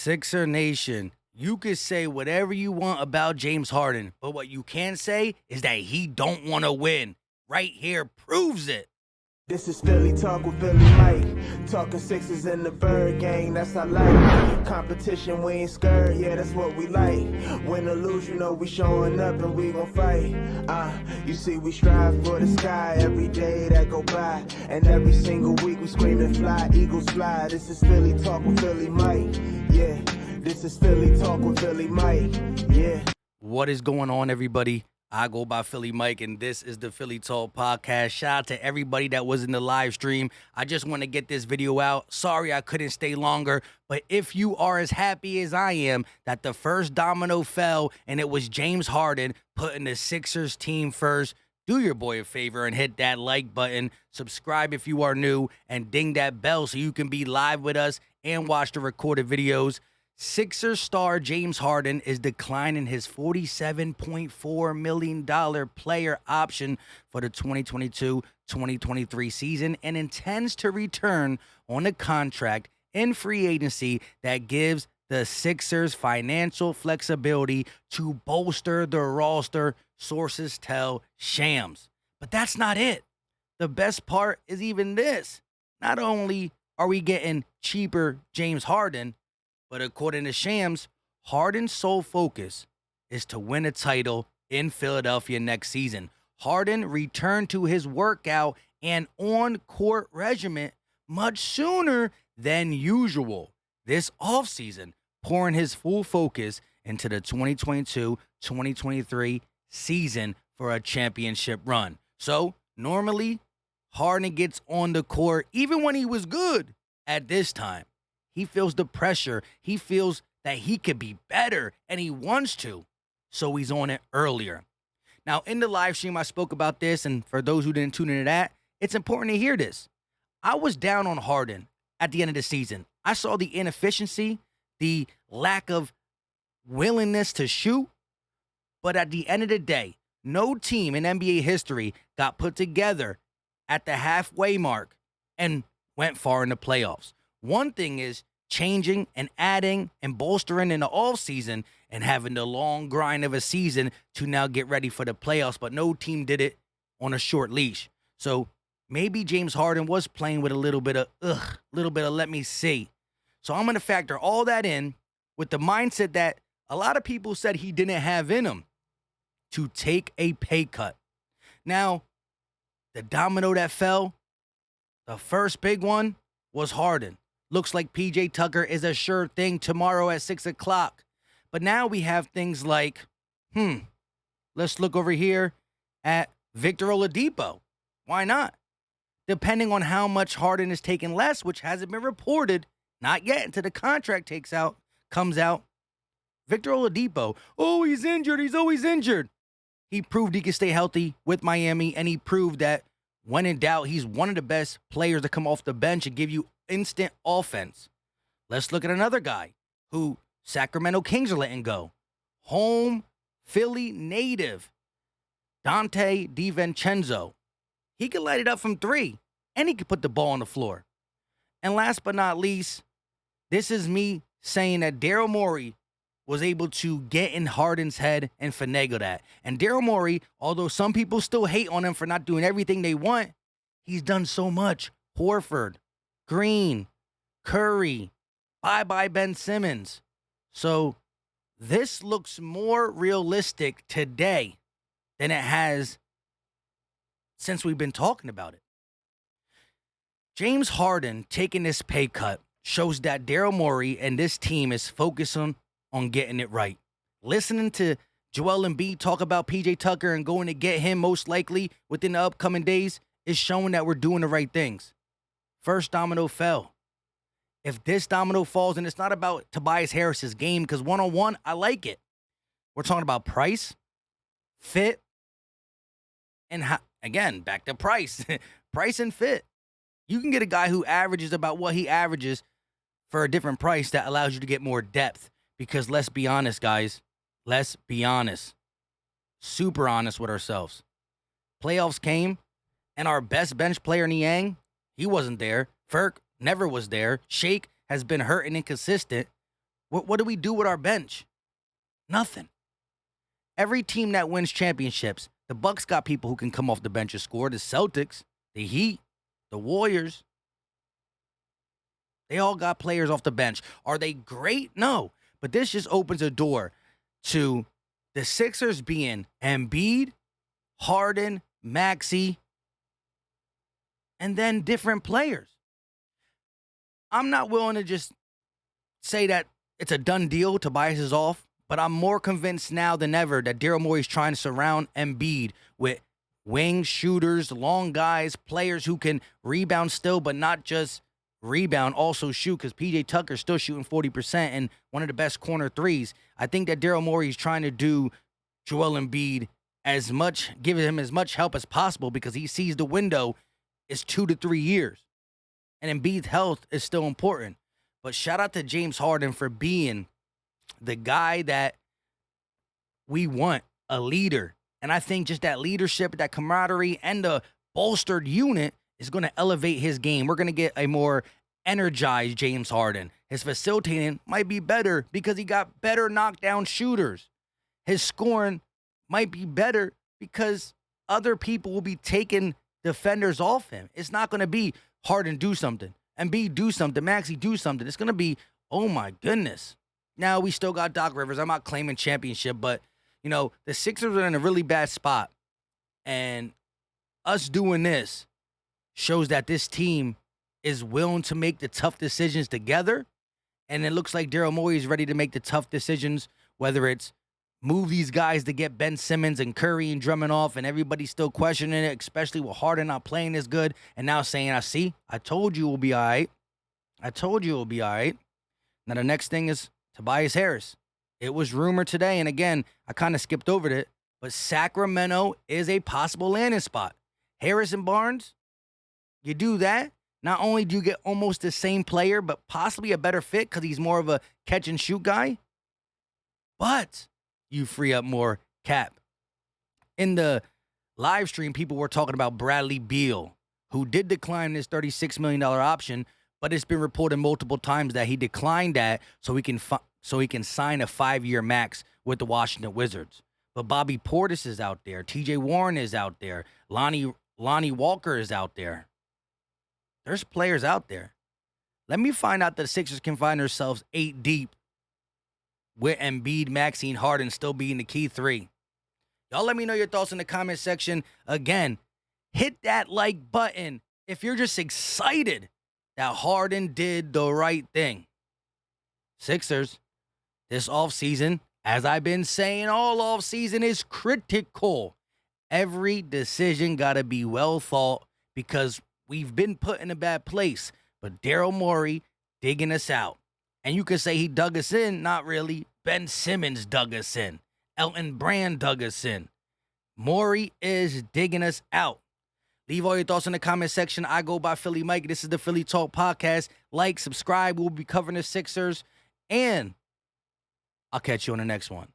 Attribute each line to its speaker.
Speaker 1: Sixer Nation, you could say whatever you want about James Harden, but what you can't say is that he don't want to win. Right here proves it.
Speaker 2: This is Philly Talk with Philly Mike. Talking Sixers in the Bird Gang, that's our life. Competition, we ain't scared, yeah, that's what we like. Win or lose, you know we showing up and we gon' fight. You see we strive for the sky every day that go by. And every single week we scream and fly, Eagles fly. This is Philly Talk with Philly Mike, yeah. This is Philly Talk with Philly Mike, yeah.
Speaker 1: What is going on, everybody? I go by Philly Mike, and this is the Philly Talk Podcast. Shout out to everybody that was in the live stream. I just want to get this video out. Sorry I couldn't stay longer, but if you are as happy as I am that the first domino fell and it was James Harden putting the Sixers team first, do your boy a favor and hit that like button, subscribe if you are new, and ding that bell so you can be live with us and watch the recorded videos. Sixers star James Harden is declining his $47.4 million player option for the 2022-2023 season and intends to return on a contract in free agency that gives the Sixers financial flexibility to bolster the roster, sources tell Shams. But that's not it. The best part is even this. Not only are we getting cheaper James Harden, but according to Shams, Harden's sole focus is to win a title in Philadelphia next season. Harden returned to his workout and on-court regimen much sooner than usual this offseason, pouring his full focus into the 2022-2023 season for a championship run. So, normally, Harden gets on the court even when he was good at this time. He feels the pressure. He feels that he could be better, and he wants to. So he's on it earlier. Now, in the live stream, I spoke about this, and for those who didn't tune into that, it's important to hear this. I was down on Harden at the end of the season. I saw the inefficiency, the lack of willingness to shoot. But at the end of the day, no team in NBA history got put together at the halfway mark and went far in the playoffs. One thing is changing and adding and bolstering in the offseason and having the long grind of a season to now get ready for the playoffs, but no team did it on a short leash. So maybe James Harden was playing with a little bit of let me see. So I'm going to factor all that in with the mindset that a lot of people said he didn't have in him to take a pay cut. Now, the domino that fell, the first big one was Harden. Looks like P.J. Tucker is a sure thing tomorrow at 6 o'clock. But now we have things like, let's look over here at Victor Oladipo. Why not? Depending on how much Harden is taking less, which hasn't been reported, not yet until the contract comes out. Victor Oladipo, he's injured. He's always injured. He proved he could stay healthy with Miami, and he proved that when in doubt, he's one of the best players to come off the bench and give you instant offense. Let's look at another guy who Sacramento Kings are letting go. Home Philly native Dante DiVincenzo. He could light it up from three, and he could put the ball on the floor. And last but not least, this is me saying that Daryl Morey was able to get in Harden's head and finagle that. And Daryl Morey, although some people still hate on him for not doing everything they want, he's done so much. Horford, Green, Curry, bye-bye Ben Simmons. So this looks more realistic today than it has since we've been talking about it. James Harden taking this pay cut shows that Daryl Morey and this team is focusing on getting it right. Listening to Joel Embiid talk about P.J. Tucker and going to get him most likely within the upcoming days is showing that we're doing the right things. First domino fell. If this domino falls, and it's not about Tobias Harris's game, because one-on-one, I like it. We're talking about price, fit, and again, back to price. Price and fit. You can get a guy who averages about what he averages for a different price that allows you to get more depth. Because let's be honest, guys. Let's be honest. Super honest with ourselves. Playoffs came, and our best bench player, Niang, he wasn't there. Ferk never was there. Shake has been hurt and inconsistent. What do we do with our bench? Nothing. Every team that wins championships, the Bucks got people who can come off the bench and score. The Celtics, the Heat, the Warriors, they all got players off the bench. Are they great? No. But this just opens a door to the Sixers being Embiid, Harden, Maxey, and then different players. I'm not willing to just say that it's a done deal. Tobias is off, but I'm more convinced now than ever that Daryl Morey is trying to surround Embiid with wing shooters, long guys, players who can rebound still, but not just rebound, also shoot, because PJ Tucker's still shooting 40% and one of the best corner threes. I think that Daryl Morey is trying to do Joel Embiid give him as much help as possible because he sees the window is 2 to 3 years. And Embiid's health is still important. But shout out to James Harden for being the guy that we want, a leader. And I think just that leadership, that camaraderie, and the bolstered unit is going to elevate his game. We're going to get a more energized James Harden. His facilitating might be better because he got better knockdown shooters. His scoring might be better because other people will be taking defenders off him. It's not going to be Harden do something, Embiid do something, Maxey do something. It's going to be, oh my goodness. Now, we still got Doc Rivers. I'm not claiming championship, but, the Sixers are in a really bad spot. And us doing this shows that this team is willing to make the tough decisions together. And it looks like Daryl Morey is ready to make the tough decisions, whether it's move these guys to get Ben Simmons and Curry and Drummond off, and everybody's still questioning it, especially with Harden not playing as good, and now saying, I told you we'll be all right. I told you it'll be all right. Now, the next thing is Tobias Harris. It was rumored today, and again, I kind of skipped over it, but Sacramento is a possible landing spot. Harris and Barnes, you do that, not only do you get almost the same player, but possibly a better fit because he's more of a catch-and-shoot guy, but you free up more cap. In the live stream, people were talking about Bradley Beal, who did decline this $36 million option, but it's been reported multiple times that he declined that so he can sign a 5-year max with the Washington Wizards. But Bobby Portis is out there. TJ Warren is out there. Lonnie Walker is out there. There's players out there. Let me find out that the Sixers can find themselves 8 deep with Embiid, Maxey, and Harden still being the key 3. Y'all let me know your thoughts in the comment section. Again, hit that like button if you're just excited that Harden did the right thing. Sixers, this offseason, as I've been saying all offseason, is critical. Every decision got to be well thought because we've been put in a bad place. But Daryl Morey digging us out. And you could say he dug us in. Not really. Ben Simmons dug us in. Elton Brand dug us in. Morey is digging us out. Leave all your thoughts in the comment section. I go by Philly Mike. This is the Philly Talk Podcast. Like, subscribe. We'll be covering the Sixers. And I'll catch you on the next one.